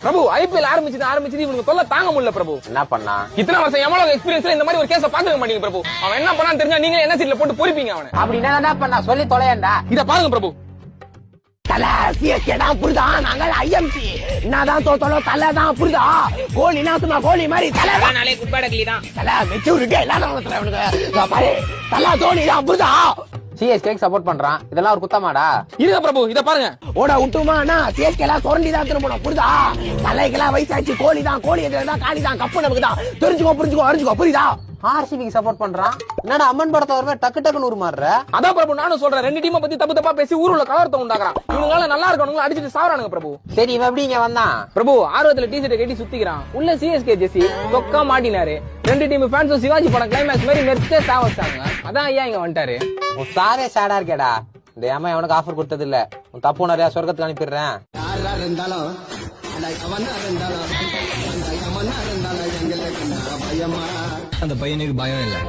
பிரபு IPL ஆரம்பிச்சு இவனுக்கு தொல்லை தாங்க முடியல பிரபு. என்ன பண்ணா? இத்தனை வருஷம் எவ்வளவு எக்ஸ்பீரியன்ஸ்ல இந்த மாதிரி ஒரு கேஸ பாத்துக்க மாட்டீங்க பிரபு. அவன் என்ன பண்ணான்னு தெரிஞ்சா நீங்க என்ன சீட்ல போட்டு பொறிப்பீங்க அவனை. அப்படி என்ன பண்ணா சொல்லி தொலையண்டா. இத பாருங்க பிரபு. தல சிஎஸ்கே தான் புரிதா, நாங்கள் ஐஎம்சி என்னதான் தோத்தோம் தலை தான் புரிதா. கோலி சும்மா கோலி மாதிரி தலை நாளே குட்பாட கிளி தான். தலை மெச்சூரிட்டி எல்லாம் பாரு தலை தோனி தான் புரிதா. சிஎஸ்கேக்கு சப்போர்ட் பண்றான், இதெல்லாம் ஒரு குத்தமாடா? இருங்க பிரபு இத பாருங்க. ஓட விட்டுமானா சிஎஸ்கே எல்லாம் சுரண்டி தான் திரும்பணும் புரிதா. தலைக்கெல்லாம் வயசாச்சு, கோலி தான் காலி தான் கப்பு நமக்கு தான். புரிஞ்சுக்கோ அறிஞ்சுக்கோ புரியுதா. ஆர்சிபிக்கு சப்போர்ட் பண்றான். என்னடா அம்மன் படத்தை வருவே டக்கு டக்குன்னு உருமாறுற. அதான் பிரபு நானும் சொல்றேன், ரெண்டு டீமை பத்தி தப்பு தப்பா பேசி ஊருல கலவரத்தை உண்டாக்குறான். இவங்களால நல்லா இருக்கவங்க அடிச்சுட்டு சாவறானுங்க பிரபு. சரி இவன் எப்படி இங்க வந்தான்? பிரபு ஆர்வத்துல டிஷர்ட் கட்டி சுத்திக்கிறான். உள்ள சிஎஸ்கே ஜெசி தொக்கா மாட்டினாரு. ரெண்டு டீம் ஃபேன்ஸும் சிவாஜி படம் கிளைமேக்ஸ் மாதிரி நெர்த்தே சாவச்சாங்க. அதான் ஐயா இங்க வந்துட்டாரு. உன் சாரே சேடா இருக்கேடா. இந்த ஏமா எவனுக்கு ஆஃபர் கொடுத்தது இல்ல. உன் தப்பு நிறைய சொர்க்கத்துக்கு அனுப்பிடுறேன். அந்த பையனுக்கு பயம் இல்லை.